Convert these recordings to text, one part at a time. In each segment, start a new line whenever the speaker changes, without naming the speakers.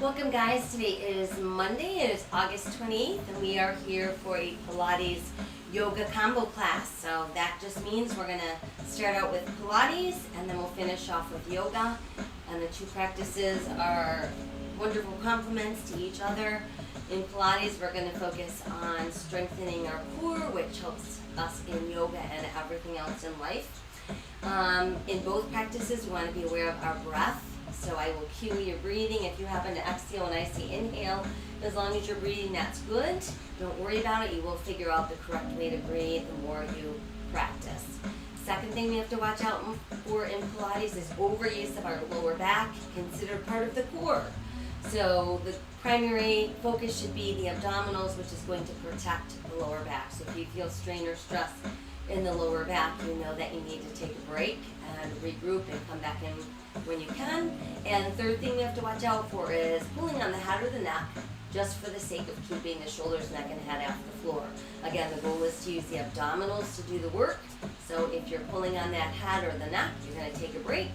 Welcome guys, today is Monday, it is August 28th and we are here for a Pilates yoga combo class. So that just means we're going to start out with Pilates and then we'll finish off with yoga. And the two practices are wonderful complements to each other. In Pilates we're going to focus on strengthening our core, which helps us in yoga and everything else in life. In both practices we want to be aware of our breath. So I will cue your breathing. If you happen to exhale when I say inhale, as long as you're breathing, that's good. Don't worry about it. You will figure out the correct way to breathe the more you practice. Second thing we have to watch out for in Pilates is overuse of our lower back, considered part of the core. So the primary focus should be the abdominals, which is going to protect the lower back. So if you feel strain or stress in the lower back, you know that you need to take a break and regroup and come back in when you can. And the third thing we have to watch out for is pulling on the head or the neck, just for the sake of keeping the shoulders, neck, and head off the floor. Again, the goal is to use the abdominals to do the work. So if you're pulling on that head or the neck, you're going to take a break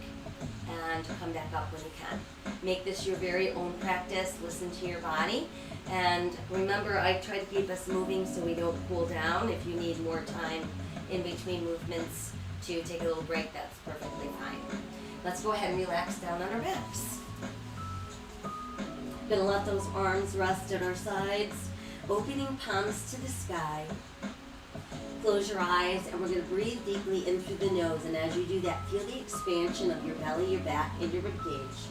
and come back up when you can. Make this your very own practice. Listen to your body. And remember, I try to keep us moving so we don't cool down. If you need more time in between movements to take a little break, that's perfectly fine. Let's go ahead and relax down on our backs. Gonna let those arms rest at our sides, opening palms to the sky. Close your eyes and we're gonna breathe deeply in through the nose, and as you do that, feel the expansion of your belly, your back, and your ribcage.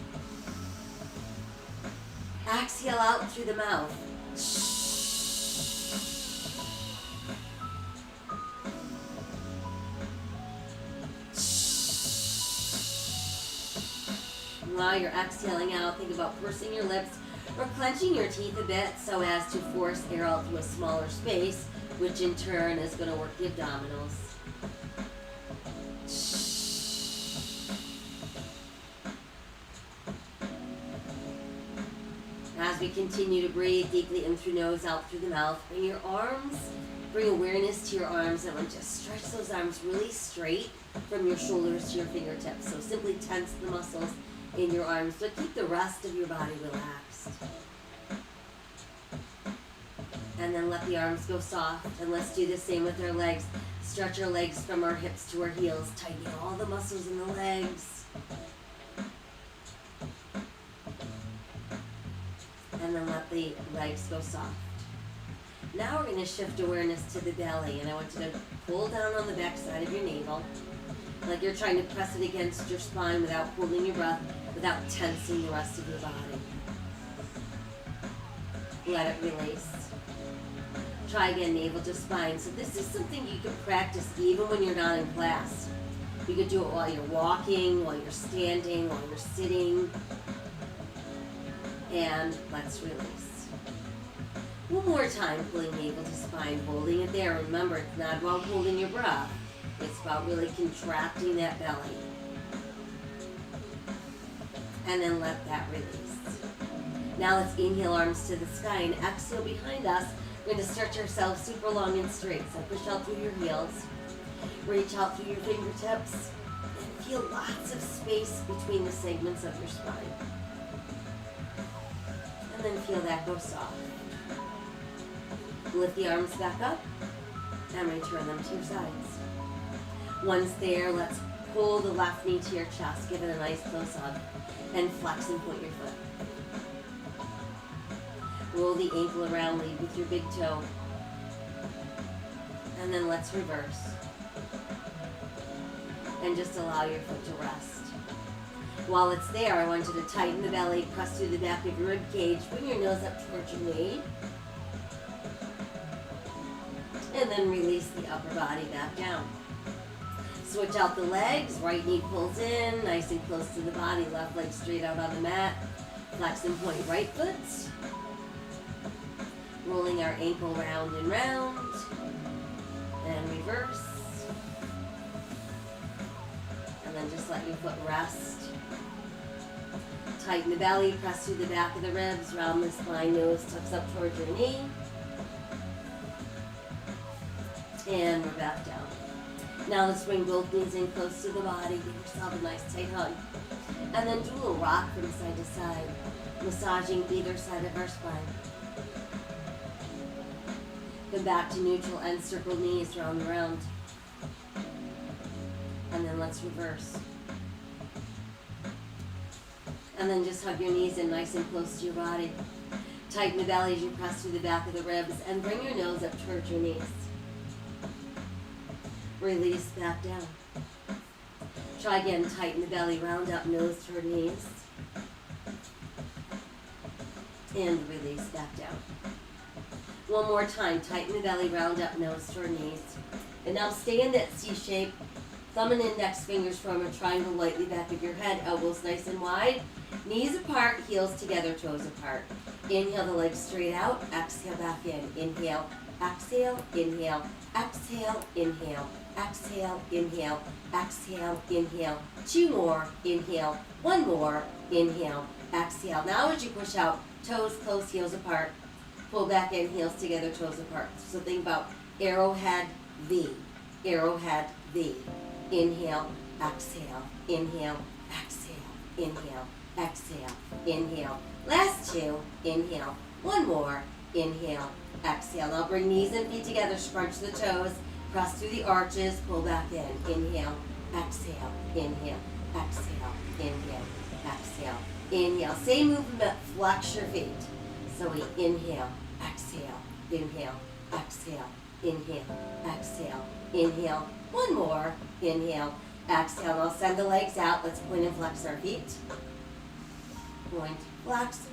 Exhale out through the mouth. While you're exhaling out, think about pursing your lips or clenching your teeth a bit so as to force air out through a smaller space, which in turn is going to work the abdominals. As we continue to breathe deeply in through nose, out through the mouth, bring your arms, bring awareness to your arms, and just stretch those arms really straight from your shoulders to your fingertips. So simply tense the muscles in your arms, but keep the rest of your body relaxed. And then let the arms go soft, and let's do the same with our legs. Stretch our legs from our hips to our heels, tightening all the muscles in the legs. And then let the legs go soft. Now we're going to shift awareness to the belly, and I want you to pull down on the back side of your navel, like you're trying to press it against your spine without holding your breath, without tensing the rest of your body. Let it release. Try again, navel to spine. So this is something you can practice even when you're not in class. You could do it while you're walking, while you're standing, while you're sitting. And let's release. One more time, pulling navel to spine, holding it there. Remember, it's not about holding your breath. It's about really contracting that belly. And then let that release. Now let's inhale, arms to the sky, and exhale behind us. We're going to stretch ourselves super long and straight. So push out through your heels. Reach out through your fingertips. And feel lots of space between the segments of your spine. And then feel that go soft. Lift the arms back up and return them to your sides. Once there, let's pull the left knee to your chest. Give it a nice close hug. And flex and point your foot. Roll the ankle around, lead with your big toe. And then let's reverse. And just allow your foot to rest. While it's there, I want you to tighten the belly, press through the back of your rib cage, bring your nose up towards your knee. And then release the upper body back down. Switch out the legs, right knee pulls in, nice and close to the body, left leg straight out on the mat. Flex and point right foot. Rolling our ankle round and round. And reverse. And then just let your foot rest. Tighten the belly, press through the back of the ribs, round the spine, nose tucks up towards your knee. And we're back down. Now let's bring both knees in close to the body. Give yourself a nice tight hug. And then do a little rock from side to side, massaging either side of our spine. Come back to neutral and circle knees round and round. And then let's reverse. And then just hug your knees in nice and close to your body. Tighten the belly as you press through the back of the ribs and bring your nose up towards your knees. Release back down. Try again, tighten the belly, round up, nose toward knees. And release back down. One more time, tighten the belly, round up, nose toward knees. And now stay in that C shape. Thumb and index fingers form a triangle lightly back of your head, elbows nice and wide. Knees apart, heels together, toes apart. Inhale the legs straight out, exhale back in. Inhale, exhale, inhale, exhale, inhale, exhale, inhale, exhale, inhale. Two more, inhale, one more, inhale, exhale. Now as you push out, toes close, heels apart. Pull back in, heels together, toes apart. So think about arrowhead V, arrowhead V. Inhale, exhale, inhale, exhale, inhale, exhale, inhale. Last two, inhale. One more, inhale, exhale. Now bring knees and feet together, scrunch the toes, press through the arches, pull back in. Inhale, exhale, inhale, exhale, inhale, exhale, inhale. Same movement, flex your feet. So we inhale, exhale, inhale, exhale, inhale, exhale, inhale. One more, inhale, exhale. Now send the legs out. Let's point and flex our feet. Point, flex,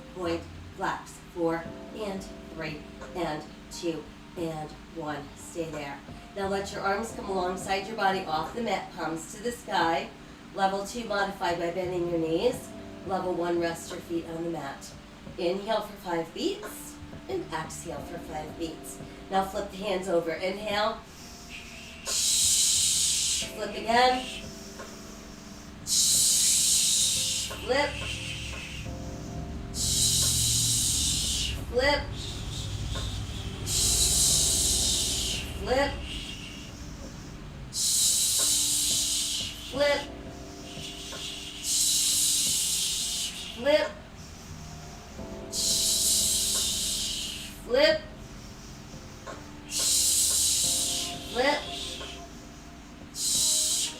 4 and 3 and 2 and 1. Stay there. Now let your arms come alongside your body off the mat, palms to the sky. Level 2, modify by bending your knees. Level 1, rest your feet on the mat. Inhale for 5 beats and exhale for 5 beats. Now flip the hands over. Inhale. Flip again. Flip. Flip. Flip. Flip. Flip. Flip. Flip.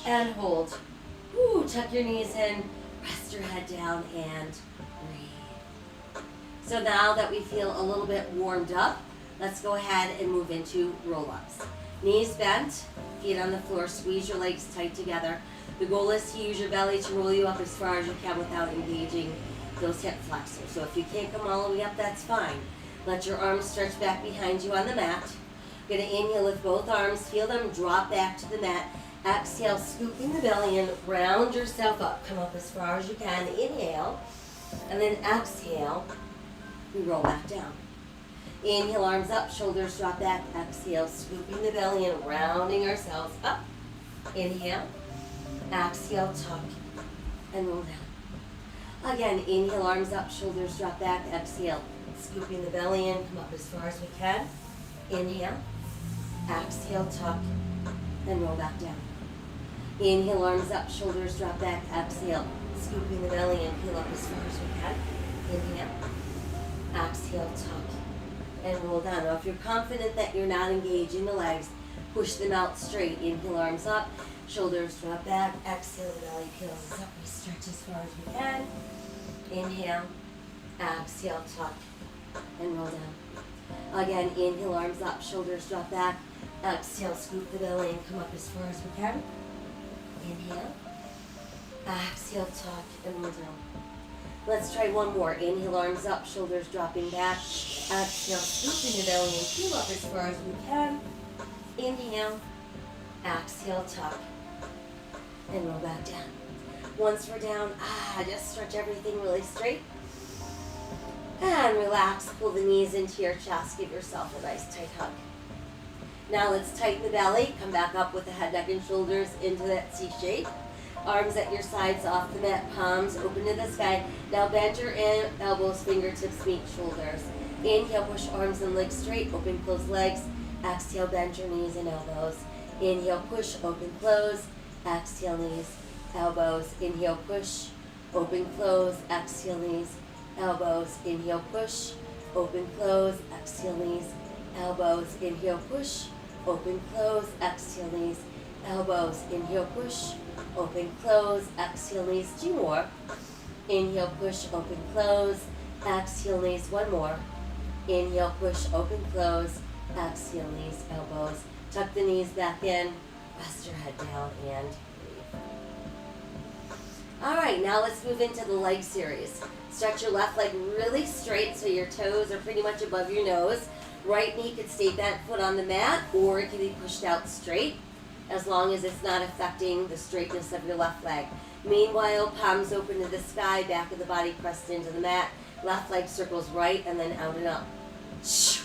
And hold. Ooh, tuck your knees in, rest your head down, and breathe. So now that we feel a little bit warmed up, let's go ahead and move into roll-ups. Knees bent, feet on the floor, squeeze your legs tight together. The goal is to use your belly to roll you up as far as you can without engaging those hip flexors. So if you can't come all the way up, that's fine. Let your arms stretch back behind you on the mat. You're going to inhale with both arms, feel them drop back to the mat. Exhale, scooping the belly in, round yourself up. Come up as far as you can. Inhale, and then exhale, we roll back down. Inhale, arms up, shoulders drop back. Exhale, scooping the belly in, rounding ourselves up. Inhale, exhale, tuck, and roll down. Again, inhale, arms up, shoulders drop back. Exhale, scooping the belly in, come up as far as we can. Inhale, exhale, tuck, and roll back down. Inhale, arms up, shoulders drop back. Exhale, scooping the belly in, peel up as far as we can. Inhale, exhale, tuck, and roll down. Now if you're confident that you're not engaging the legs, push them out straight. Inhale, arms up, shoulders drop back. Exhale, the belly peels us up. We stretch as far as we can. Inhale, exhale, tuck, and roll down. Again, inhale, arms up, shoulders drop back. Exhale, scoop the belly and come up as far as we can. Inhale, exhale, tuck, and roll down. Let's try one more. Inhale, arms up, shoulders dropping back. Exhale, scooping the belly and peel up as far as we can. Inhale, exhale, tuck, and roll back down. Once we're down, just stretch everything really straight. And relax, pull the knees into your chest, give yourself a nice tight hug. Now let's tighten the belly, come back up with the head, neck, and shoulders into that C shape. Arms at your sides, off the mat, palms open to the sky. Now bend your elbows, fingertips meet shoulders. Inhale, push arms and legs straight, open, close legs. Exhale, bend your knees and elbows. Inhale, push, open, close. Exhale, knees, elbows. Inhale, push, open, close, exhale, knees, elbows, inhale, push, open, close, exhale, knees, elbows, inhale, push, open, close, exhale, knees, elbows, inhale, push, open, close, exhale, knees, 2 more, inhale, push, open, close, exhale, knees, 1 more, inhale, push, open, close, exhale, knees, elbows, tuck the knees back in, rest your head down, and breathe. All right, now let's move into the leg series. Stretch your left leg really straight so your toes are pretty much above your nose. Right knee could stay bent foot on the mat, or it can be pushed out straight, as long as it's not affecting the straightness of your left leg. Meanwhile, palms open to the sky, back of the body pressed into the mat. Left leg circles right and then out and up. So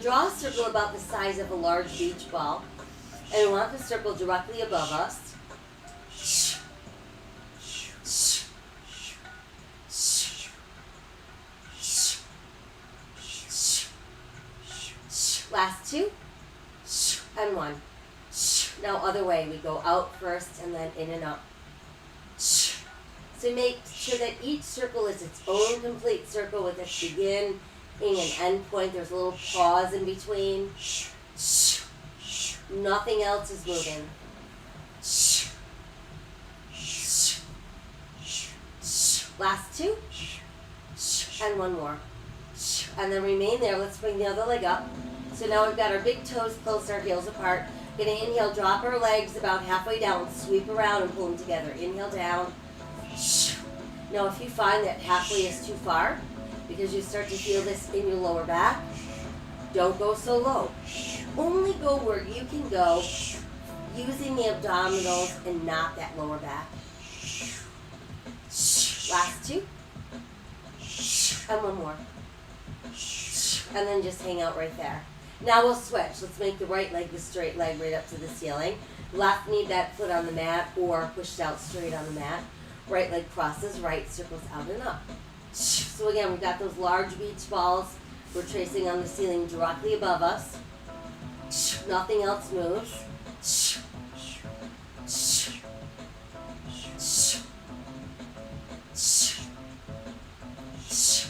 draw a circle about the size of a large beach ball, and we want the circle directly above us. Last 2, and 1. Now other way, we go out first and then in and up. So make sure that each circle is its own complete circle with its beginning and end point. There's a little pause in between. Nothing else is moving. Last 2, and 1 more. And then remain there. Let's bring the other leg up. So now we've got our big toes close, our heels apart. We're going to inhale, drop our legs about halfway down, sweep around and pull them together. Inhale down. Now if you find that halfway is too far, because you start to feel this in your lower back, don't go so low. Only go where you can go using the abdominals and not that lower back. Last 2, and 1 more. And then just hang out right there. Now we'll switch. Let's make the right leg the straight leg right up to the ceiling. Left knee that foot on the mat or pushed out straight on the mat. Right leg crosses, right circles out and up. So again, we've got those large beach balls. We're tracing on the ceiling directly above us. Nothing else moves.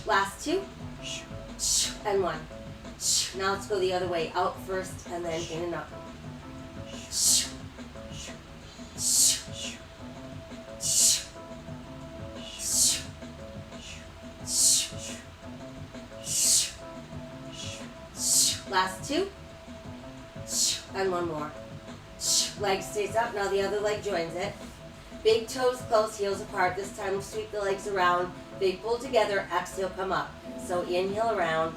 Last 2, and 1. Now let's go the other way, out first and then in and up. Last 2, and 1 more. Leg stays up, now the other leg joins it. Big toes close, heels apart. This time we'll sweep the legs around. Big pull together, exhale, come up. So inhale around.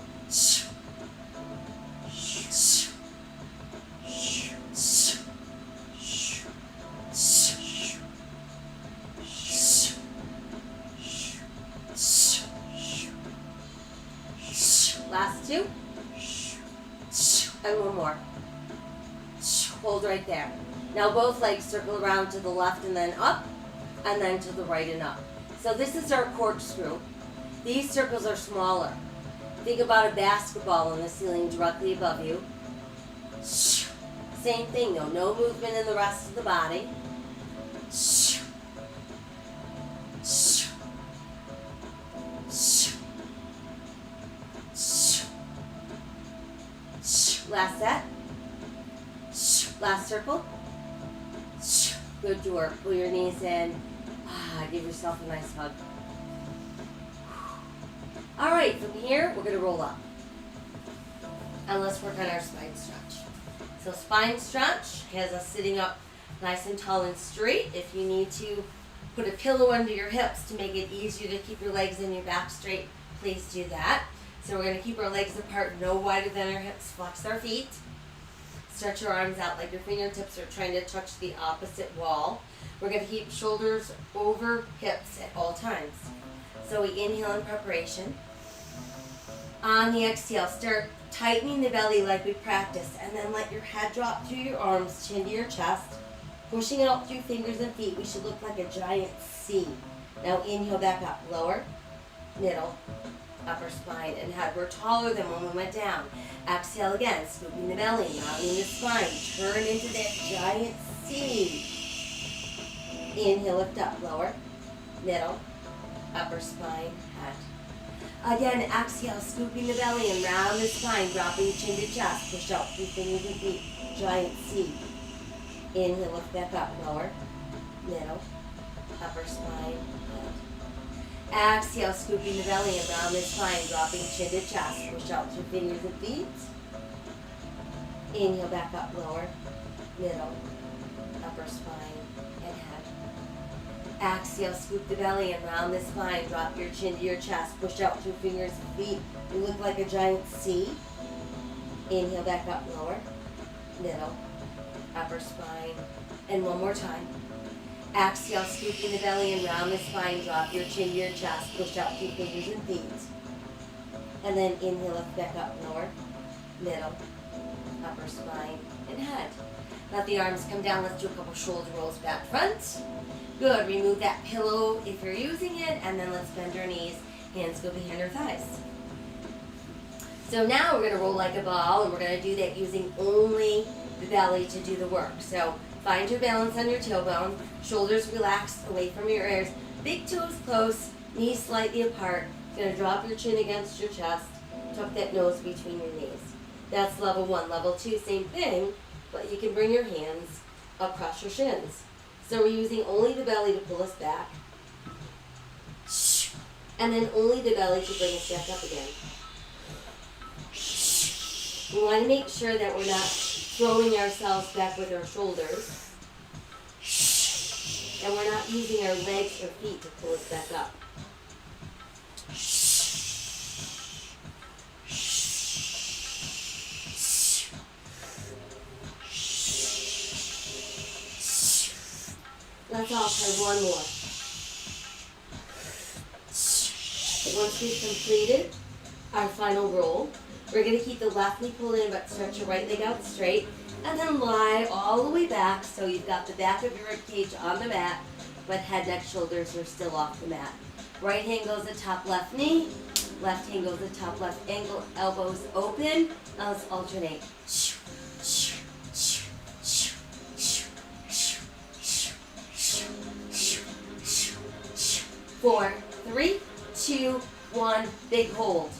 Last 2, and 1 more. Hold right there. Now both legs circle around to the left and then up, and then to the right and up. So this is our corkscrew. These circles are smaller. Think about a basketball on the ceiling directly above you. Same thing though, no movement in the rest of the body. Last set. Last circle. Good work. Pull your knees in. Give yourself a nice hug. All right, from here, we're going to roll up. And let's work on our spine stretch. So spine stretch has us sitting up nice and tall and straight. If you need to put a pillow under your hips to make it easier to keep your legs and your back straight, please do that. So we're going to keep our legs apart, no wider than our hips. Flex our feet. Stretch your arms out like your fingertips are trying to touch the opposite wall. We're going to keep shoulders over hips at all times. So we inhale in preparation. On the exhale, start tightening the belly like we practiced, and then let your head drop through your arms, chin to your chest, pushing out through fingers and feet. We should look like a giant C. Now inhale back up, lower, middle, upper spine, and head. We're taller than when we went down. Exhale again, scooping the belly, mounting the spine. Turn into that giant C. Inhale, lift up, lower, middle, upper spine, head. Again, exhale, scooping the belly and round the spine, dropping chin to chest. Push out through fingers and feet, giant C. Inhale, lift back up, lower, middle, upper spine, head. Exhale, scooping the belly and round the spine, dropping chin to chest. Push out through fingers and feet. Inhale, back up, lower, middle, upper spine, and head. Exhale, scoop the belly and round the spine. Drop your chin to your chest. Push out through fingers and feet. You look like a giant C. Inhale, back up, lower, middle, upper spine. And one more time. Exhale, scooping the belly and round the spine. Drop your chin to your chest. Push out through fingers and feet. And then inhale, lift back up, lower, middle, upper spine, and head. Let the arms come down. Let's do a couple shoulder rolls back front. Good. Remove that pillow if you're using it, and then let's bend our knees. Hands go behind our thighs. So now we're going to roll like a ball, and we're going to do that using only the belly to do the work. So find your balance on your tailbone, shoulders relaxed away from your ears, big toes close, knees slightly apart. You're going to drop your chin against your chest, tuck that nose between your knees. That's level 1. Level 2, same thing, but you can bring your hands across your shins. So we're using only the belly to pull us back, and then only the belly to bring us back up again. We want to make sure that we're not throwing ourselves back with our shoulders, and we're not using our legs or feet to pull us back up. Let's all try one more. Once we've completed our final roll, we're going to keep the left knee pulled in but stretch your right leg out straight, and then lie all the way back so you've got the back of your rib cage on the mat, but head, neck, shoulders are still off the mat. Right hand goes atop left knee, left hand goes atop left ankle, elbows open. Now let's alternate. 4, 3, 2, 1, big hold.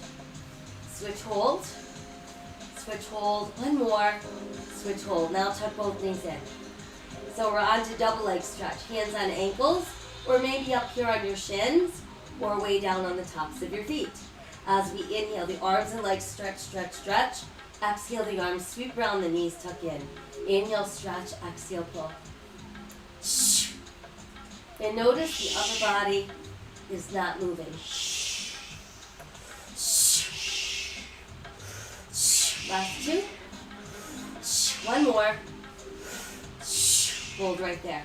Switch hold, one more, switch hold. Now tuck both knees in. So we're on to double leg stretch. Hands on ankles, or maybe up here on your shins, or way down on the tops of your feet. As we inhale, the arms and legs stretch, stretch, stretch. Exhale, the arms sweep around, the knees tuck in. Inhale, stretch, exhale, pull. And notice the upper body is not moving. Last 2. One more. Hold right there.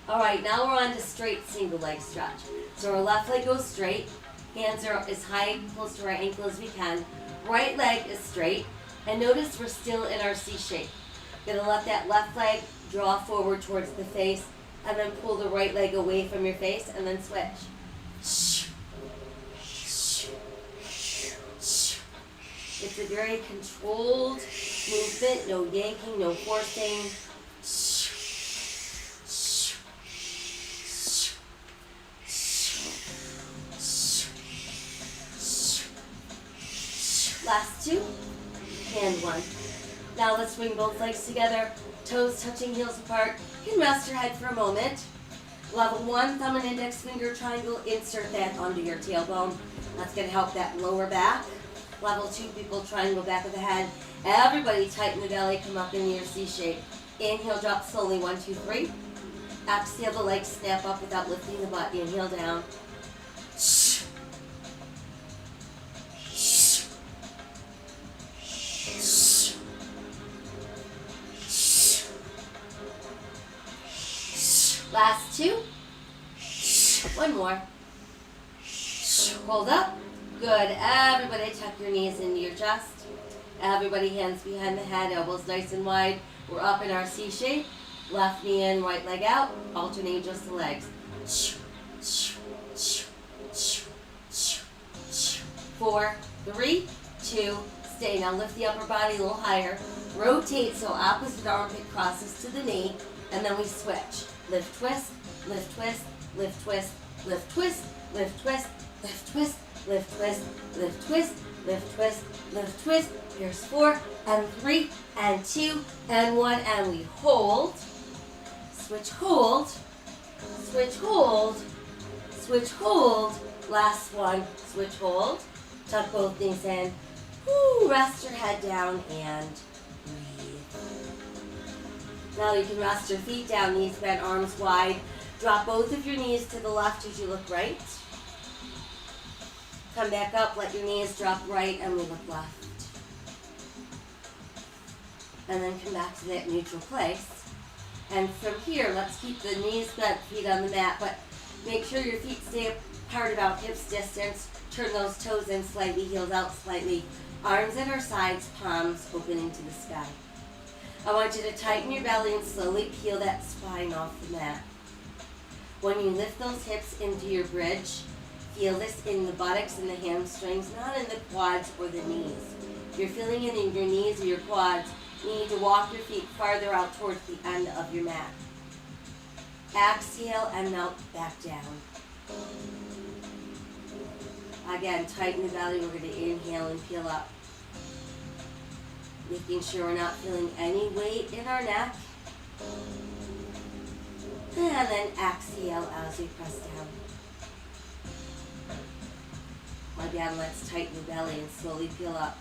All right, now we're on to straight single leg stretch. So our left leg goes straight. Hands are as high, close to our ankle as we can. Right leg is straight. And notice we're still in our C shape. Gonna let that left leg draw forward towards the face, and then pull the right leg away from your face, and then switch. It's a very controlled movement, no yanking, no forcing. Last 2, and 1. Now let's bring both legs together, toes touching, heels apart. You can rest your head for a moment. Level 1, thumb and index finger triangle, insert that onto your tailbone. That's going to help that lower back. Level 2, people triangle back of the head. Everybody tighten the belly, come up into your C shape. Inhale, drop slowly, 1, 2, 3. Exhale, the legs snap up without lifting the butt. Inhale down. Last 2. One more. Hold up. Good. Everybody tuck your knees into your chest. Everybody hands behind the head, elbows nice and wide. We're up in our C shape. Left knee in, right leg out. Alternate just the legs. 4, 3, 2, stay. Now lift the upper body a little higher. Rotate so opposite armpit crosses to the knee, and then we switch. Lift, twist, lift, twist, lift, twist, lift, twist, lift, twist, lift, twist, lift, twist, lift, twist, lift, twist, lift, twist. Here's 4 and 3 and 2 and 1, and we hold, switch, hold, switch, hold, switch, hold. Last one, switch, hold. Tuck both knees in. Woo, rest your head down and breathe. Now you can rest your feet down, knees bent, arms wide. Drop both of your knees to the left as you look right. Come back up, let your knees drop right, and we look left. And then come back to that neutral place. And from here, let's keep the knees bent, feet on the mat, but make sure your feet stay apart about hips distance. Turn those toes in slightly, heels out slightly. Arms at our sides, palms opening to the sky. I want you to tighten your belly and slowly peel that spine off the mat. When you lift those hips into your bridge, feel this in the buttocks and the hamstrings, not in the quads or the knees. If you're feeling it in your knees or your quads, you need to walk your feet farther out towards the end of your mat. Exhale and melt back down. Again, tighten the belly. We're going to inhale and peel up. Making sure we're not feeling any weight in our neck. And then exhale as we press down. Again, let's tighten the belly and slowly peel up.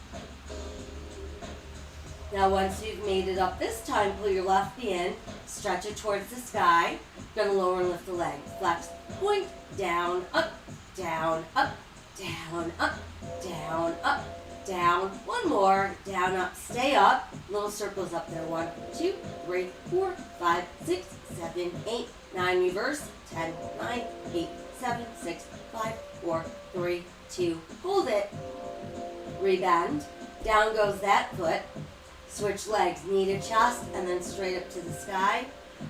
Now once you've made it up this time, pull your left knee in, stretch it towards the sky. You're going to lower and lift the leg. Flex, point, down, up, down, up, down, up, down, up, down. One more, down, up, stay up. Little circles up there. 1, 2, 3, 4, 5, 6, 7, 8, 9. Reverse. 10, 9, 8, 7, 6, 5, 4, 3, 2. Hold it. Rebend. Down goes that foot. Switch legs, knee to chest, and then straight up to the sky.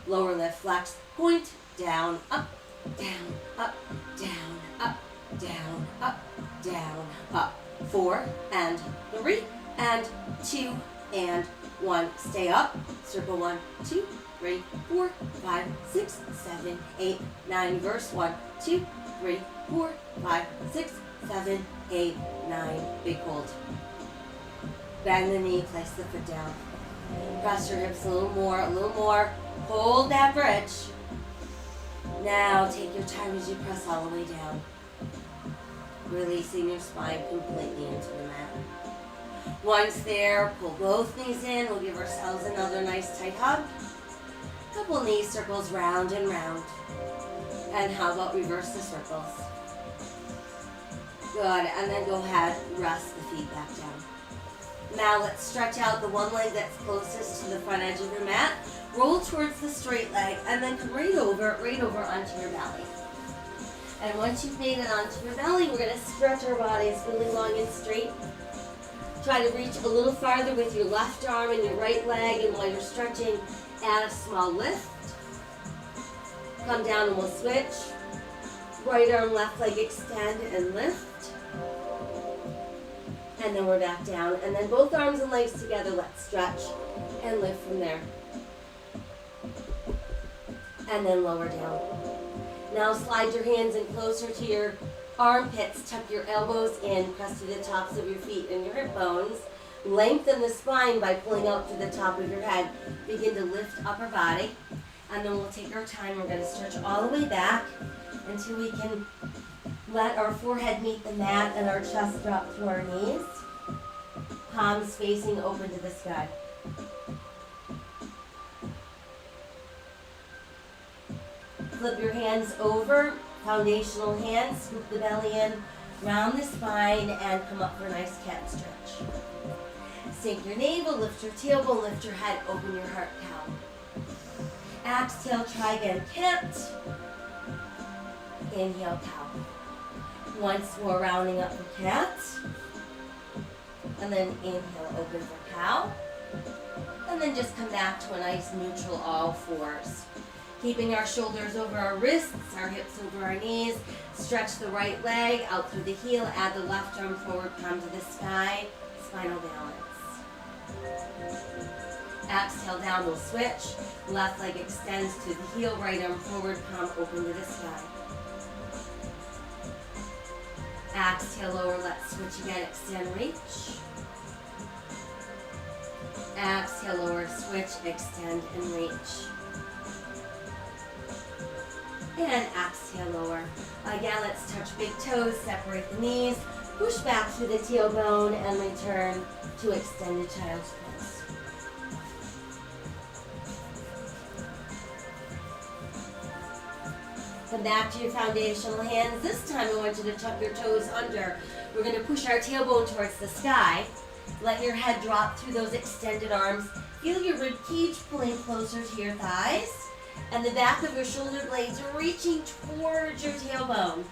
Lower lift, flex, point, down, up, down, up, down, up, down, up, down, up. 4 and 3 and 2 and 1. Stay up. Circle 1, 2, 3, 4, 5, 6, 7, 8, 9. Reverse 1, 2, 3, 4, 5, 6, 7, 8, 9. Big hold. Bend the knee, place the foot down. Press your hips a little more, a little more. Hold that bridge. Now take your time as you press all the way down. Releasing your spine completely into the mat. Once there, pull both knees in. We'll give ourselves another nice tight hug. Couple knee circles round and round. And how about reverse the circles? Good, and then go ahead, rest the feet back down. Now let's stretch out the one leg that's closest to the front edge of your mat. Roll towards the straight leg and then come right over onto your belly. And once you've made it onto your belly, we're going to stretch our bodies really long and straight. Try to reach a little farther with your left arm and your right leg, and while you're stretching, add a small lift. Come down and we'll switch. Right arm, left leg, extend and lift. And then we're back down. And then both arms and legs together, let's stretch and lift from there. And then lower down. Now slide your hands in closer to your armpits. Tuck your elbows in. Press to the tops of your feet and your hip bones. Lengthen the spine by pulling out to the top of your head. Begin to lift upper body. And then we'll take our time. We're going to stretch all the way back until we can let our forehead meet the mat and our chest drop to our knees. Palms facing open to the sky. Flip your hands over, foundational hands, scoop the belly in, round the spine, and come up for a nice cat stretch. Sink your navel, lift your tailbone, lift your head, open your heart, cow. Exhale, try again, cat. Inhale, cow. Once more, rounding up for cat. And then inhale, open for cow. And then just come back to a nice neutral all fours. Keeping our shoulders over our wrists, our hips over our knees. Stretch the right leg out through the heel. Add the left arm forward, palm to the sky. Spinal balance. Exhale down, we'll switch. Left leg extends to the heel, right arm forward, palm open to the sky. Exhale, lower, let's switch again, extend, reach. Exhale, lower, switch, extend, and reach. And exhale, lower. Again, let's touch big toes, separate the knees, push back through the tailbone, and return to extended child's pose. Come back to your foundational hands. This time I want you to tuck your toes under. We're going to push our tailbone towards the sky. Let your head drop through those extended arms. Feel your rib cage pulling closer to your thighs. And the back of your shoulder blades reaching towards your tailbone.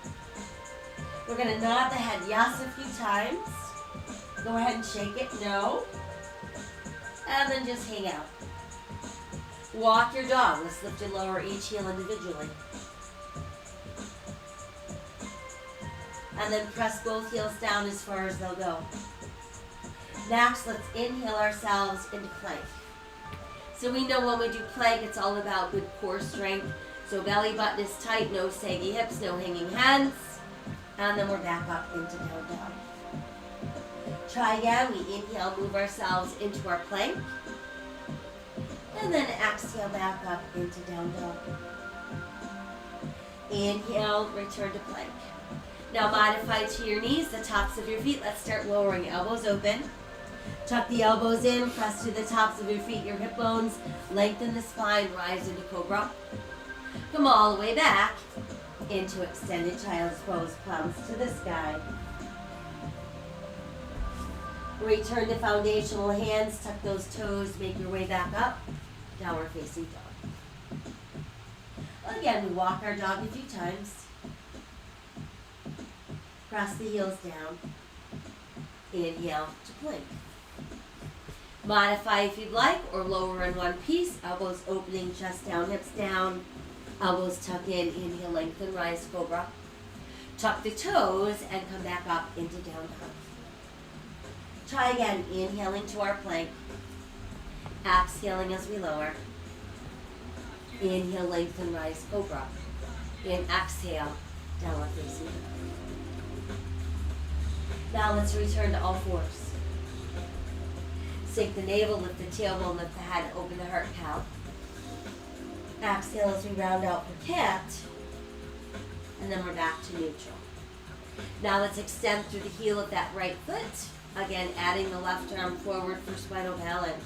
We're going to nod the head yes a few times. Go ahead and shake it, no. And then just hang out. Walk your dog. Let's lift and lower each heel individually. And then press both heels down as far as they'll go. Next, let's inhale ourselves into plank. So we know when we do plank, it's all about good core strength. So belly button is tight, no saggy hips, no hanging hands. And then we're back up into down dog. Try again. We inhale, move ourselves into our plank. And then exhale back up into down dog. Inhale, return to plank. Now modify to your knees, the tops of your feet. Let's start lowering, elbows open. Tuck the elbows in, press to the tops of your feet, your hip bones. Lengthen the spine, rise into cobra. Come all the way back into extended child's pose, palms to the sky. Return to foundational hands, tuck those toes, make your way back up. Downward facing dog. Again, we walk our dog a few times. Press the heels down. Inhale to plank. Modify if you'd like, or lower in one piece. Elbows opening, chest down, hips down. Elbows tuck in, inhale, lengthen, rise, cobra. Tuck the toes and come back up into down dog. Try again, inhaling to our plank. Exhaling as we lower. Inhale, lengthen, rise, cobra. And exhale, downward facing dog. Now let's return to all fours. Sink the navel, lift the tailbone, lift the head, open the heart, cow. Exhale as we round out for cat. And then we're back to neutral. Now let's extend through the heel of that right foot. Again, adding the left arm forward for spinal balance.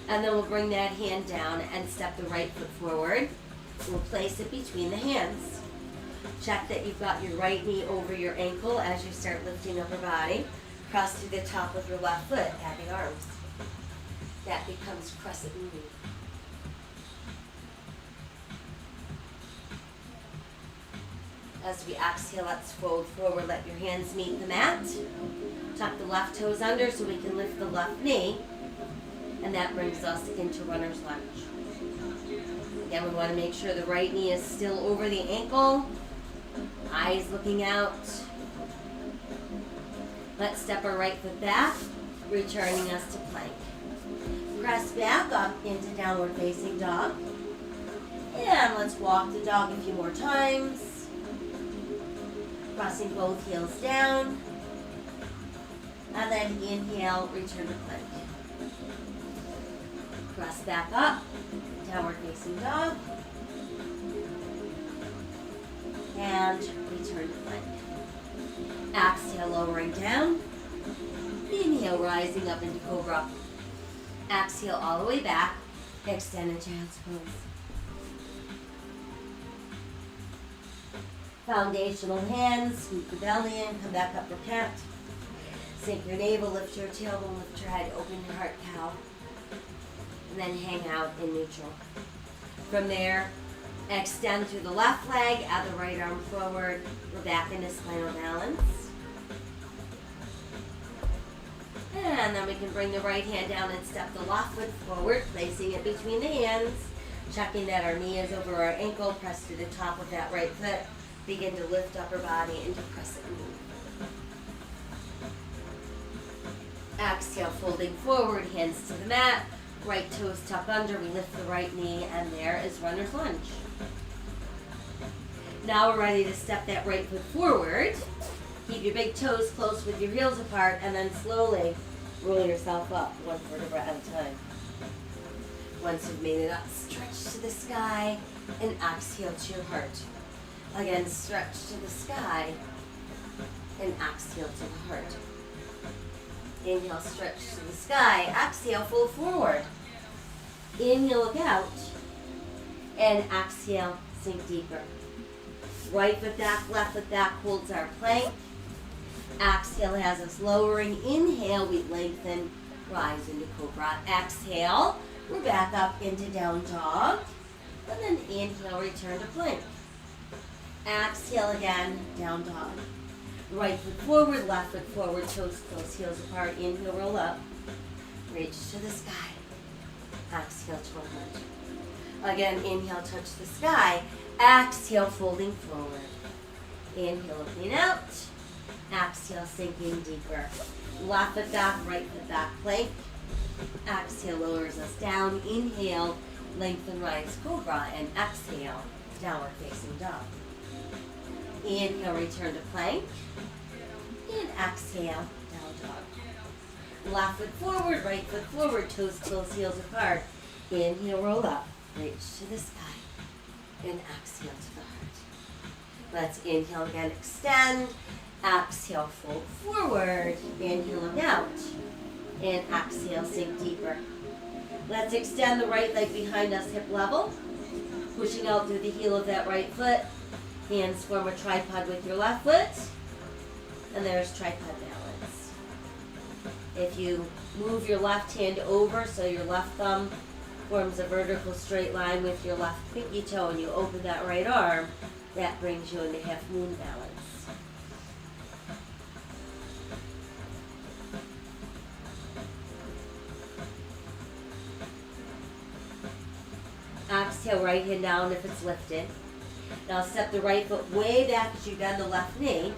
And then we'll bring that hand down and step the right foot forward. We'll place it between the hands. Check that you've got your right knee over your ankle as you start lifting upper body. Cross to the top of your left foot, add the arms. That becomes crescent moon. As we exhale, let's fold forward, let your hands meet the mat. Tuck the left toes under so we can lift the left knee. And that brings us into runner's lunge. Again, we want to make sure the right knee is still over the ankle. Eyes looking out. Let's step our right foot back, returning us to plank. Press back up into downward facing dog. And let's walk the dog a few more times. Pressing both heels down. And then inhale, return to plank. Press back up, downward facing dog. And return to plank. Exhale, lowering down. Inhale, rising up into cobra. Exhale all the way back. Extended child's pose. Foundational hands, scoop the belly in, come back up for cat. Sink your navel, lift your tailbone, lift your head, open your heart, cow. And then hang out in neutral. From there, extend through the left leg, add the right arm forward. We're back into spinal balance. And then we can bring the right hand down and step the left foot forward, placing it between the hands. Checking that our knee is over our ankle, press to the top of that right foot. Begin to lift upper body into crescent moon. Exhale, folding forward, hands to the mat. Right toes tuck under, we lift the right knee, and there is runner's lunge. Now we're ready to step that right foot forward. Keep your big toes close with your heels apart, and then slowly roll yourself up, one vertebra at a time. Once you've made it up, stretch to the sky, and exhale to your heart. Again, stretch to the sky, and exhale to the heart. Inhale, stretch to the sky. Exhale, fold forward. Inhale, look out. And exhale, sink deeper. Right foot back, left foot back holds our plank. Exhale has us lowering. Inhale, we lengthen, rise into cobra. Exhale, we're back up into down dog. And then inhale, return to plank. Exhale again, down dog. Right foot forward, left foot forward, toes close, heels apart. Inhale, roll up. Reach to the sky. Exhale, twirl lunge. Again, inhale, touch the sky. Exhale, folding forward. Inhale, opening out. Exhale, sinking deeper. Left foot back, right foot back, plank. Exhale, lowers us down. Inhale, lengthen, rise, cobra. And exhale, downward facing dog. Inhale, return to plank. And exhale, down dog. Left foot forward, right foot forward, toes close, heels apart. Inhale, roll up, reach to the sky. And exhale to the heart. Let's inhale again, extend. Exhale, fold forward. Inhale, look out. And exhale, sink deeper. Let's extend the right leg behind us, hip level. Pushing out through the heel of that right foot. Hands form a tripod with your left foot. And there's tripod balance. If you move your left hand over so your left thumb forms a vertical straight line with your left pinky toe and you open that right arm, that brings you into half moon balance. Exhale, right hand down if it's lifted. Now step the right foot way back as you bend the left knee.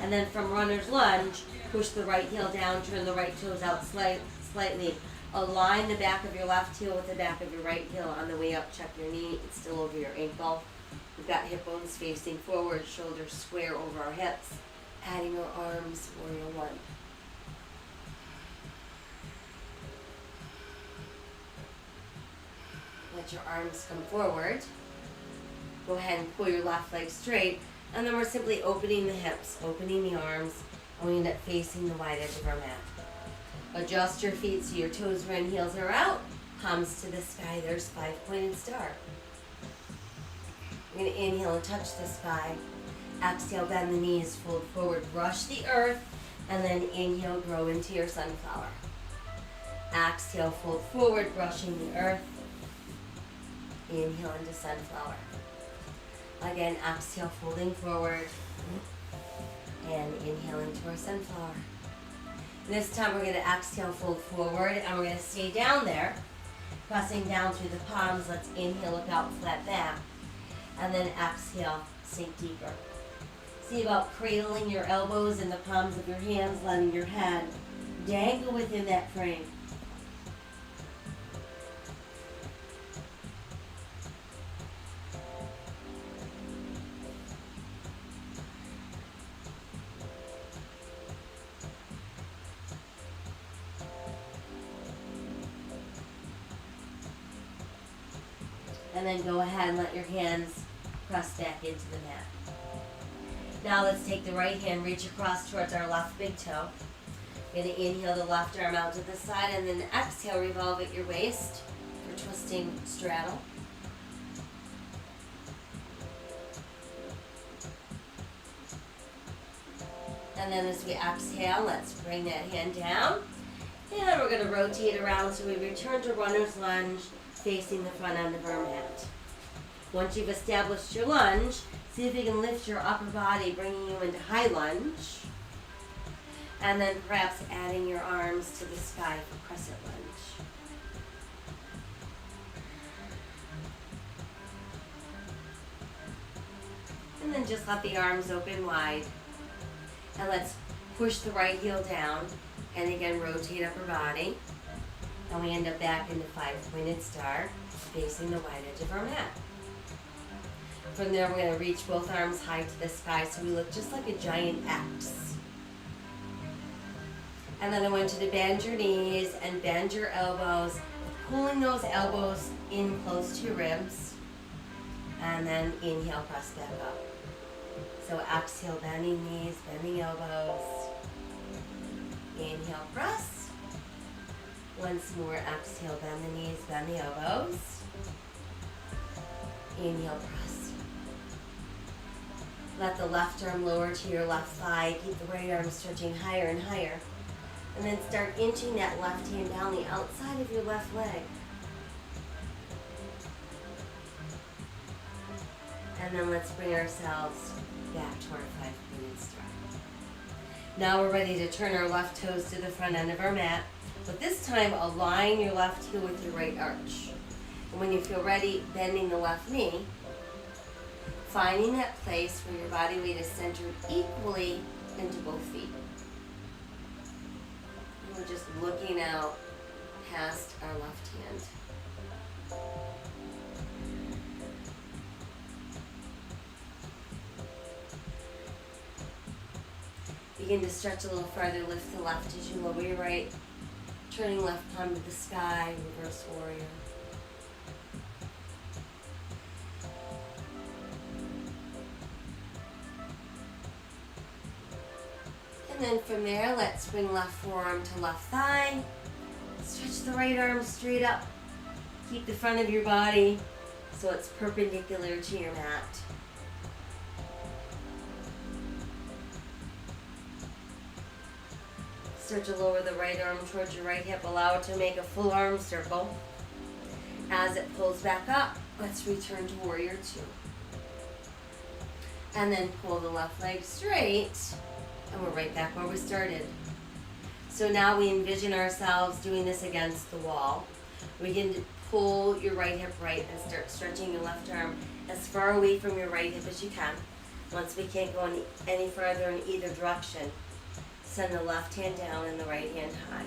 And then from runner's lunge, push the right heel down, turn the right toes out slightly. Align the back of your left heel with the back of your right heel. On the way up, check your knee. It's still over your ankle. We've got hip bones facing forward, shoulders square over our hips. Adding our arms, warrior one. Let your arms come forward. Go ahead and pull your left leg straight. And then we're simply opening the hips, opening the arms, and we end up facing the wide edge of our mat. Adjust your feet so your toes are in, heels are out. Palms to the sky. There's 5-pointed star. We're going to inhale and touch the sky. Exhale, bend the knees, fold forward, brush the earth, and then inhale, grow into your sunflower. Exhale, fold forward, brushing the earth. Inhale into sunflower. Again, exhale, folding forward, and inhaling to our sunflower. This time we're going to exhale, fold forward, and we're going to stay down there, pressing down through the palms. Let's inhale, look out, flat back, and then exhale, sink deeper. See about cradling your elbows in the palms of your hands, letting your head dangle within that frame. And then go ahead and let your hands press back into the mat. Now let's take the right hand, reach across towards our left big toe. We're going to inhale the left arm out to the side and then exhale, revolve at your waist for twisting straddle. And then as we exhale, let's bring that hand down. And we're going to rotate around so we return to runner's lunge, facing the front end of our mat. Once you've established your lunge, see if you can lift your upper body, bringing you into high lunge. And then perhaps adding your arms to the sky for crescent lunge. And then just let the arms open wide. And let's push the right heel down. And again, rotate upper body. And we end up back in the 5-pointed star, facing the wide edge of our mat. From there, we're going to reach both arms high to the sky so we look just like a giant X. And then I want you to bend your knees and bend your elbows, pulling those elbows in close to your ribs. And then inhale, press back up. So exhale, bending knees, bending elbows. Inhale, press. Once more, exhale, bend the knees, bend the elbows. Inhale, press. Let the left arm lower to your left thigh. Keep the right arm stretching higher and higher. And then start inching that left hand down the outside of your left leg. And then let's bring ourselves back to our 5-pointed star. Now we're ready to turn our left toes to the front end of our mat. But this time, align your left heel with your right arch. And when you feel ready, bending the left knee, finding that place where your body weight is centered equally into both feet. And we're just looking out past our left hand. Begin to stretch a little farther, lift the left as you lower your right. Turning left palm to the sky, reverse warrior. And then from there, let's bring left forearm to left thigh. Stretch the right arm straight up. Keep the front of your body so it's perpendicular to your mat. Start to lower the right arm towards your right hip. Allow it to make a full arm circle. As it pulls back up, let's return to warrior 2. And then pull the left leg straight, and we're right back where we started. So now we envision ourselves doing this against the wall. We can pull your right hip right and start stretching your left arm as far away from your right hip as you can. Once we can't go any further in either direction, send the left hand down and the right hand high.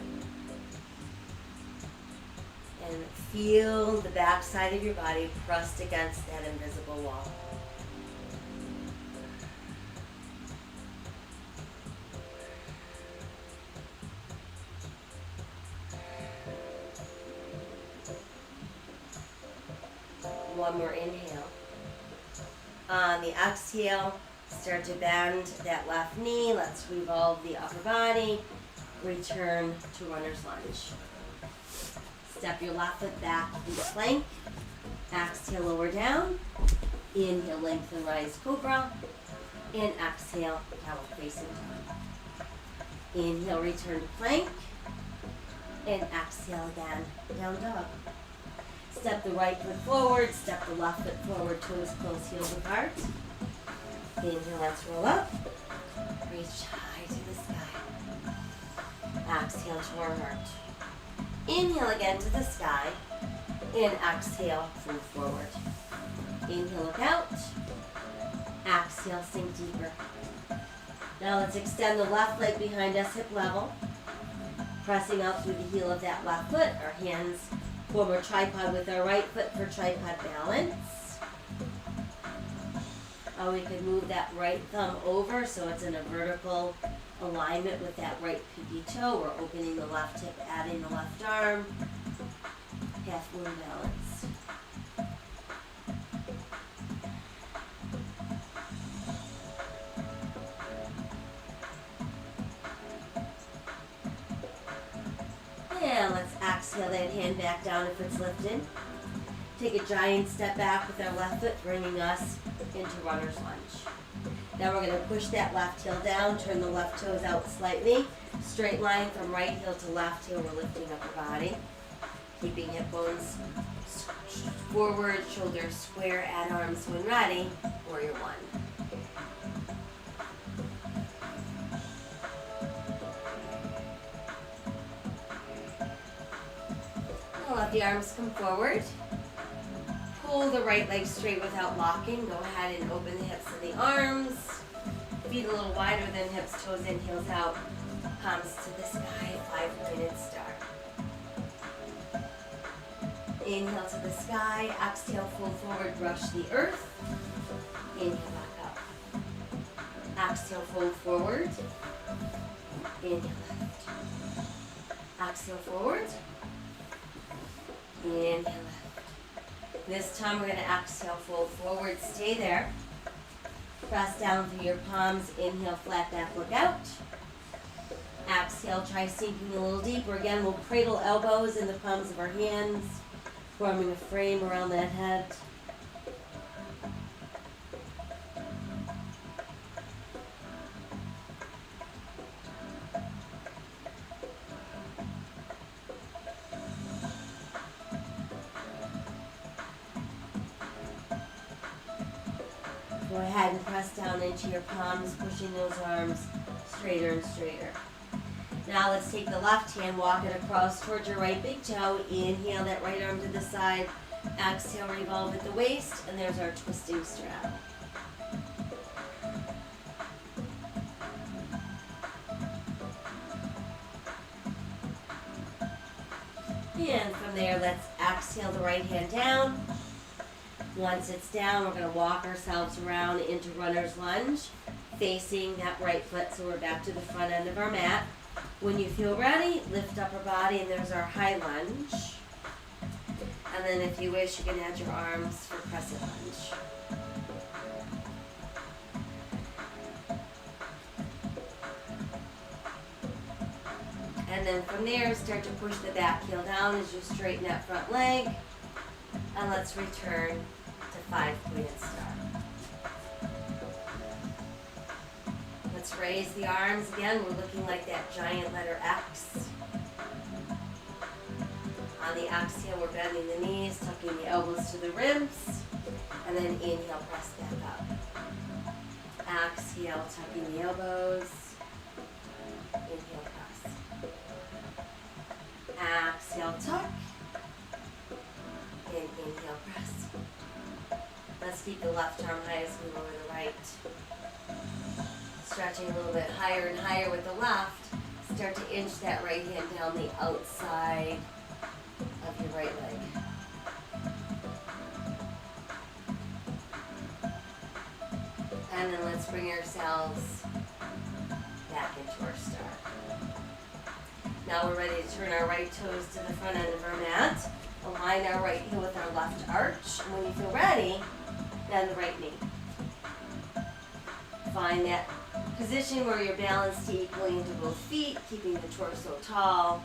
And feel the back side of your body pressed against that invisible wall. One more inhale. On the exhale, start to bend that left knee. Let's revolve the upper body. Return to runner's lunge. Step your left foot back into plank. Exhale, lower down. Inhale, lengthen, rise, cobra. And exhale, camel facing down. Inhale, return to plank. And exhale again, down dog. Step the right foot forward, step the left foot forward, toes close, heels apart. Inhale, let's roll up. Reach high to the sky. Exhale to our heart. Inhale again to the sky. And exhale, move forward. Inhale, look out. Exhale, sink deeper. Now let's extend the left leg behind us, hip level. Pressing out through the heel of that left foot. Our hands form a tripod with our right foot for tripod balance. We can move that right thumb over so it's in a vertical alignment with that right pinky toe. We're opening the left hip, adding the left arm. Half moon balance. And let's exhale that hand back down if it's lifted. Take a giant step back with our left foot, bringing us into runner's lunge. Now we're going to push that left heel down, turn the left toes out slightly. Straight line from right heel to left heel, we're lifting up our body. Keeping hip bones forward, shoulders square, add arms when ready, warrior 1. Now let the arms come forward. Pull the right leg straight without locking. Go ahead and open the hips and the arms. Feet a little wider than hips, toes in, heels out. Palms to the sky, 5-pointed star. Inhale to the sky, exhale, fold forward, brush the earth. Inhale back up. Exhale, fold forward. Inhale left. Exhale, forward. Inhale left. This time we're going to exhale, fold forward, stay there. Press down through your palms, inhale, flat back, look out. Exhale, try sinking a little deeper. Again, we'll cradle elbows in the palms of our hands, forming a frame around that head. Go ahead and press down into your palms, pushing those arms straighter and straighter. Now let's take the left hand, walk it across towards your right big toe. Inhale that right arm to the side. Exhale, revolve at the waist, and there's our twisting strap. And from there, let's exhale the right hand down. Once it's down, we're going to walk ourselves around into runner's lunge, facing that right foot, so we're back to the front end of our mat. When you feel ready, lift upper body, and there's our high lunge. And then if you wish, you can add your arms for crescent lunge. And then from there, start to push the back heel down as you straighten that front leg. And let's return to 5-pointed star. Let's raise the arms again. We're looking like that giant letter X. On the exhale, we're bending the knees, tucking the elbows to the ribs, and then inhale, press back up. Exhale, tucking the elbows. Inhale, press. Exhale, tuck. And inhale, press. Let's keep the left arm high as we lower the right. Stretching a little bit higher and higher with the left. Start to inch that right hand down the outside of your right leg. And then let's bring ourselves back into our star. Now we're ready to turn our right toes to the front end of our mat. Align our right heel with our left arch. And when you feel ready, bend the right knee. Find that position where you're balanced equally into both feet, keeping the torso tall.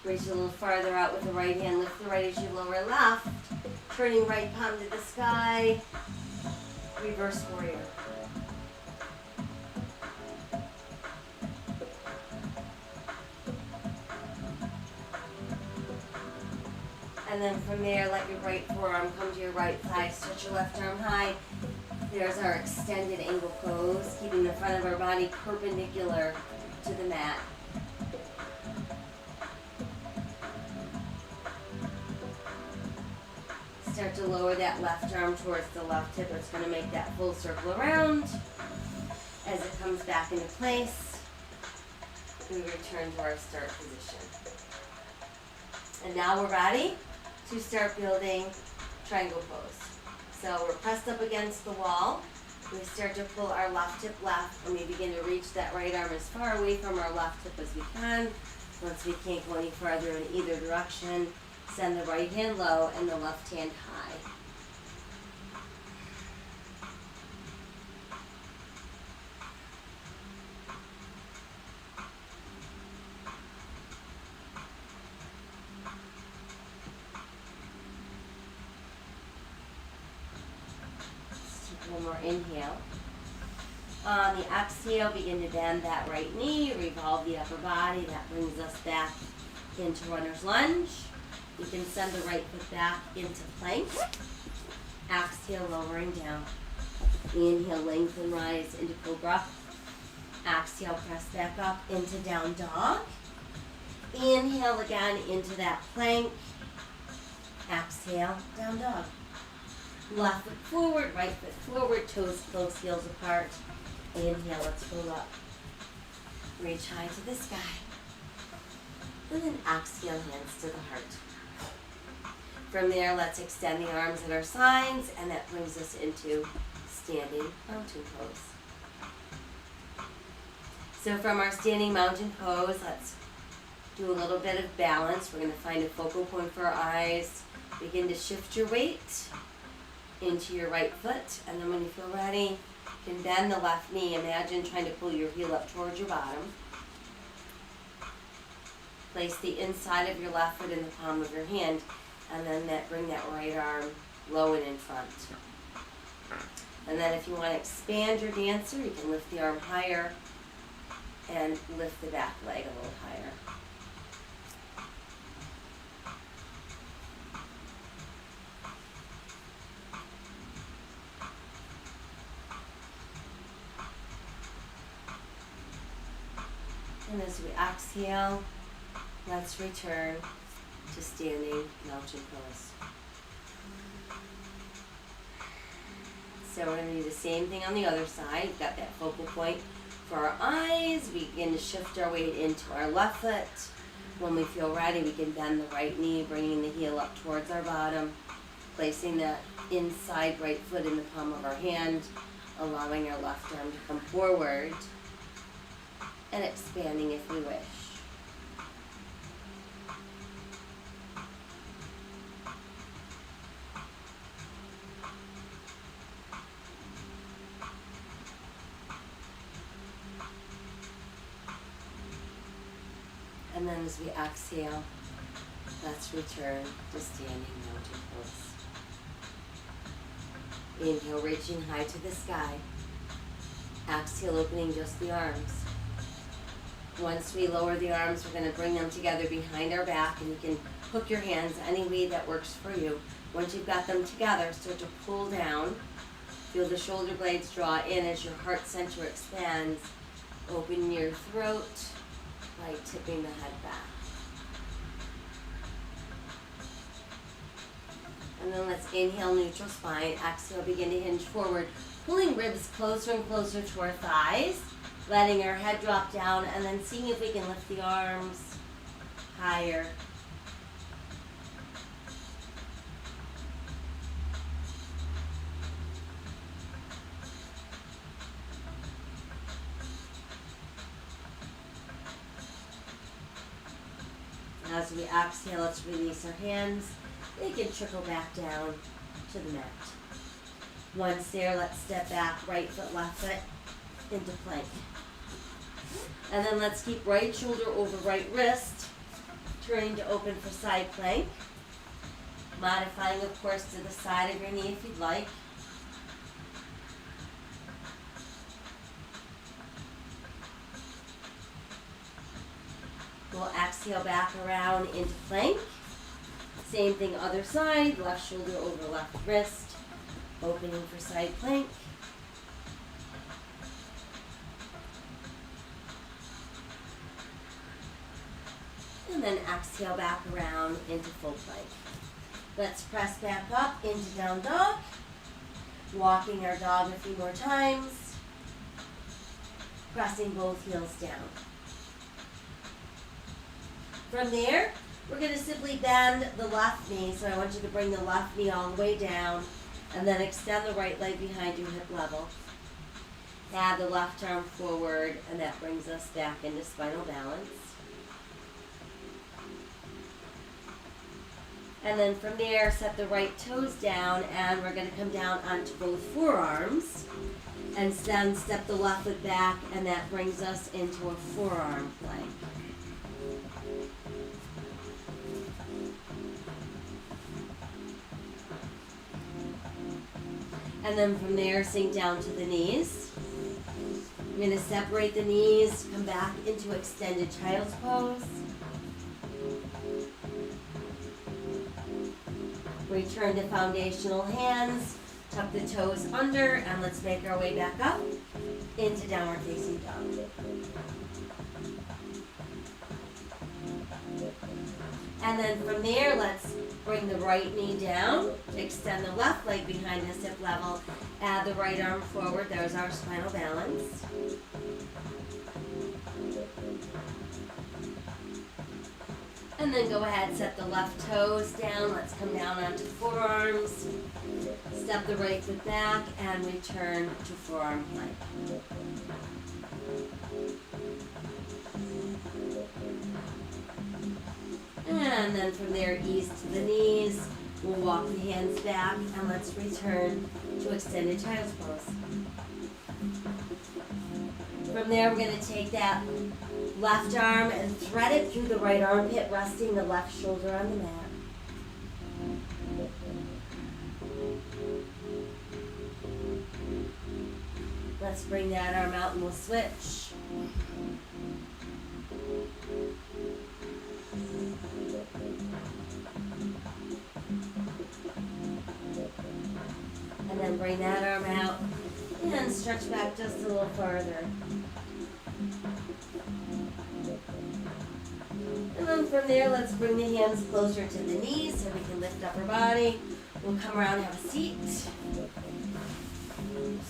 Reach a little farther out with the right hand. Lift the right as you lower left. Turning right palm to the sky. Reverse warrior. And then from there, let your right forearm come to your right thigh. Stretch your left arm high. There's our extended angle pose, keeping the front of our body perpendicular to the mat. Start to lower that left arm towards the left hip. It's going to make that full circle around. As it comes back into place, we return to our start position. And now we're ready to start building triangle pose. So we're pressed up against the wall. We start to pull our left hip left, and we begin to reach that right arm as far away from our left hip as we can. Once we can't go any farther in either direction, send the right hand low and the left hand high. One more inhale. On the exhale, begin to bend that right knee, revolve the upper body. That brings us back into runner's lunge. You can send the right foot back into plank. Exhale, lowering down. Inhale, lengthen, rise into cobra. Exhale, press back up into down dog. Inhale again into that plank. Exhale, down dog. Left foot forward, right foot forward, toes close, heels apart. Inhale, let's roll up. Reach high to the sky. And then exhale, hands to the heart. From there, let's extend the arms at our sides, and that brings us into standing mountain pose. So from our standing mountain pose, let's do a little bit of balance. We're going to find a focal point for our eyes. Begin to shift your weight into your right foot, and then when you feel ready, you can bend the left knee. Imagine trying to pull your heel up towards your bottom. Place the inside of your left foot in the palm of your hand, and then bring that right arm low and in front. And then if you want to expand your dancer, you can lift the arm higher and lift the back leg a little higher. And as we exhale, let's return to standing mountain pose. So we're going to do the same thing on the other side. We've got that focal point for our eyes. We begin to shift our weight into our left foot. When we feel ready, we can bend the right knee, bringing the heel up towards our bottom, placing that inside right foot in the palm of our hand, allowing our left arm to come forward, and expanding if we wish. And then as we exhale, let's return to standing mountain pose. Inhale, reaching high to the sky. Exhale, opening just the arms. Once we lower the arms, we're going to bring them together behind our back, and you can hook your hands any way that works for you. Once you've got them together, start to pull down. Feel the shoulder blades draw in as your heart center expands. Open your throat by tipping the head back. And then let's inhale, neutral spine. Exhale, begin to hinge forward, pulling ribs closer and closer to our thighs, letting our head drop down, and then seeing if we can lift the arms higher. As we exhale, let's release our hands. They can trickle back down to the mat. Once there, let's step back, right foot, left foot, into plank. And then let's keep right shoulder over right wrist, turning to open for side plank. Modifying, of course, to the side of your knee if you'd like. We'll exhale back around into plank. Same thing other side, left shoulder over left wrist, opening for side plank. And then exhale back around into full plank. Let's press back up into down dog. Walking our dog a few more times. Pressing both heels down. From there, we're going to simply bend the left knee. So I want you to bring the left knee all the way down and then extend the right leg behind your hip level. Add the left arm forward, and that brings us back into spinal balance. And then from there, set the right toes down, and we're going to come down onto both forearms. And then step the left foot back, and that brings us into a forearm plank. And then from there, sink down to the knees. You're going to separate the knees, come back into extended child's pose. Return to foundational hands, tuck the toes under, and let's make our way back up into downward facing dog. And then from there, let's Bring the right knee down, extend the left leg behind us hip level, add the right arm forward, there's our spinal balance. And then go ahead, set the left toes down, let's come down onto forearms, step the right foot back, and return to forearm plank. And then from there, ease to the knees. We'll walk the hands back, and let's return to extended child's pose. From there, we're going to take that left arm and thread it through the right armpit, resting the left shoulder on the mat. Let's bring that arm out and we'll switch. And then bring that arm out and stretch back just a little farther. And then from there, let's bring the hands closer to the knees so we can lift up our body. We'll come around and have a seat.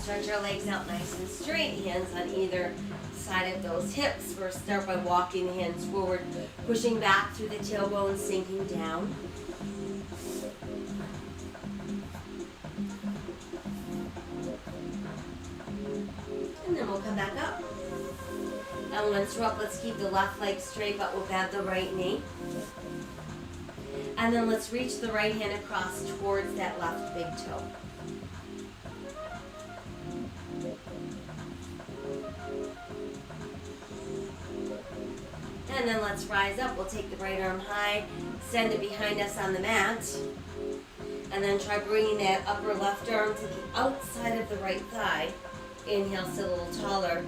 Stretch our legs out nice and straight, hands on either side of those hips. First, start by walking the hands forward, pushing back through the tailbone, sinking down. And then we'll come back up. And once we're up, let's keep the left leg straight, but we'll bend the right knee. And then let's reach the right hand across towards that left big toe. And then let's rise up. We'll take the right arm high, send it behind us on the mat. And then try bringing that upper left arm to the outside of the right thigh. Inhale, sit a little taller.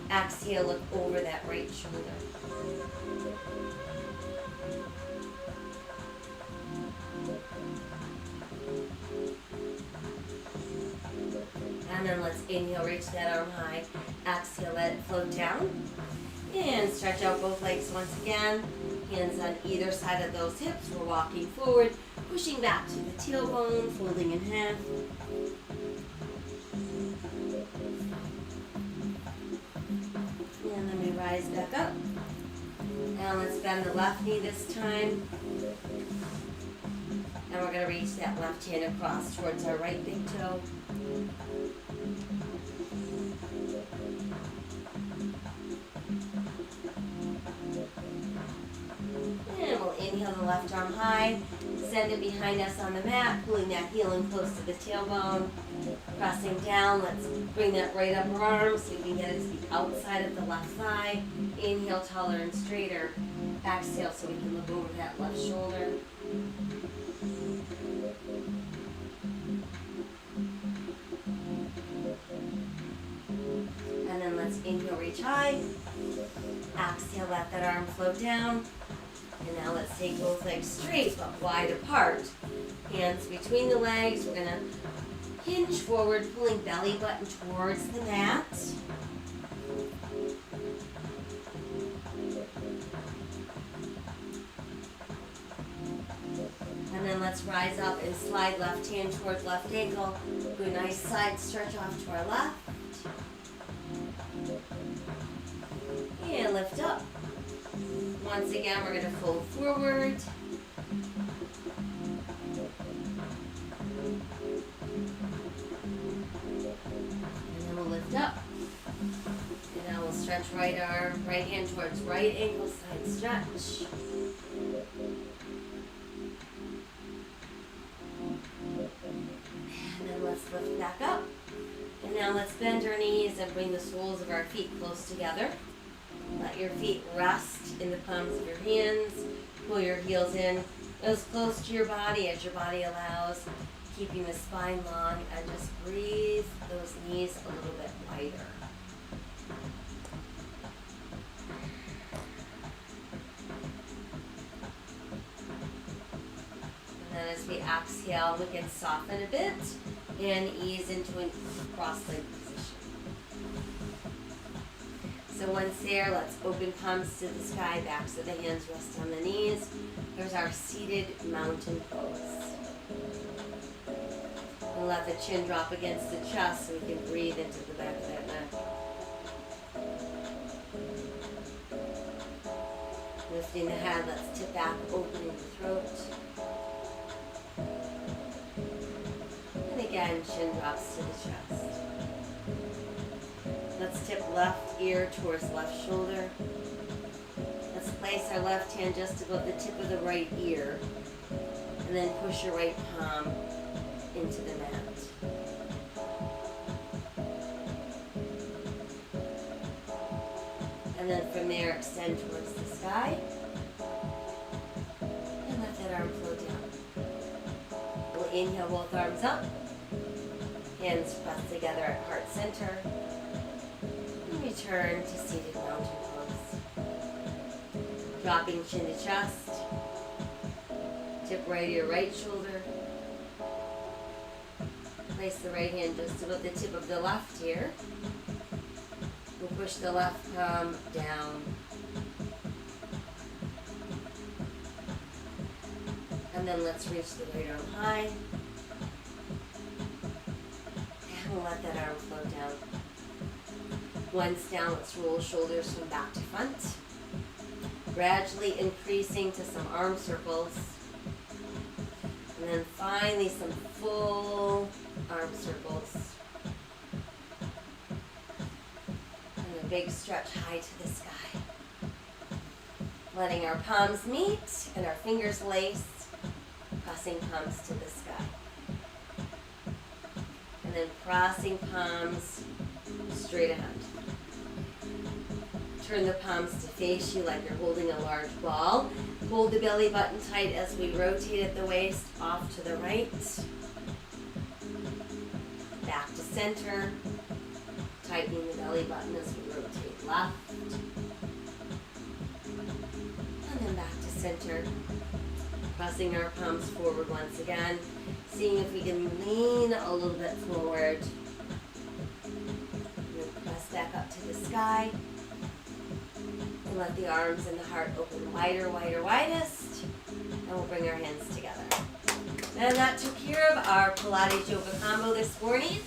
Exhale, look over that right shoulder. And then let's inhale, reach that arm high. Exhale, let it float down. And stretch out both legs once again. Hands on either side of those hips. We're walking forward, pushing back to the tailbone, folding in half. And then we rise back up. Now let's bend the left knee this time. And we're going to reach that left hand across towards our right big toe. And we'll inhale the left arm high, send it behind us on the mat, pulling that heel in close to the tailbone. Pressing down, let's bring that right upper arm so we can get it to the outside of the left thigh. Inhale, taller and straighter. Exhale so we can look over that left shoulder. And then let's inhale, reach high. Exhale, let that arm float down. And now let's take both legs straight but wide apart. Hands between the legs. We're going to hinge forward, pulling belly button towards the mat. And then let's rise up and slide left hand towards left ankle. Do a nice side stretch off to our left. And lift up. Once again, we're going to fold forward. Up. And now we'll stretch right arm, right hand towards right ankle, side stretch. And then let's lift back up. And now let's bend our knees and bring the soles of our feet close together. Let your feet rest in the palms of your hands. Pull your heels in as close to your body as your body allows. Keeping the spine long, and just breathe those knees a little bit wider. And then as we exhale, we can soften a bit and ease into a cross-legged position. So once there, let's open palms to the sky, backs of the hands rest on the knees. There's our seated mountain pose. And let the chin drop against the chest so we can breathe into the back of that neck. Lifting the head, let's tip back, opening the throat. And again, chin drops to the chest. Let's tip left ear towards left shoulder. Let's place our left hand just above the tip of the right ear. And then push your right palm into the mat. And then from there, extend towards the sky. And let that arm flow down. We'll inhale both arms up. Hands pressed together at heart center. And return to seated mountain pose. Dropping chin to chest. Tip right ear, right shoulder. Place the right hand just above the tip of the left ear. We'll push the left palm down. And then let's reach the right arm high. And we'll let that arm float down. Once down, let's roll shoulders from back to front. Gradually increasing to some arm circles. And then finally some full arm circles. And a big stretch high to the sky. Letting our palms meet and our fingers lace, pressing palms to the sky. And then crossing palms straight ahead. Turn the palms to face you like you're holding a large ball. Hold the belly button tight as we rotate at the waist off to the right. Back to center. Tightening the belly button as we rotate left. And then back to center. Pressing our palms forward once again. Seeing if we can lean a little bit forward. And then press back up to the sky. And let the arms and the heart open wider, wider, widest. And we'll bring our hands together. And that took care of our Pilates yoga combo this morning.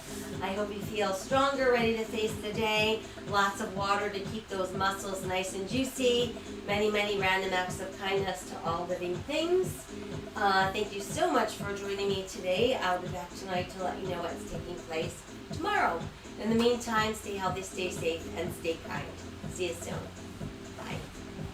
I hope you feel stronger, ready to face the day. Lots of water to keep those muscles nice and juicy. Many, many random acts of kindness to all living things. Thank you so much for joining me today. I'll be back tonight to let you know what's taking place tomorrow. In the meantime, stay healthy, stay safe, and stay kind. See you soon.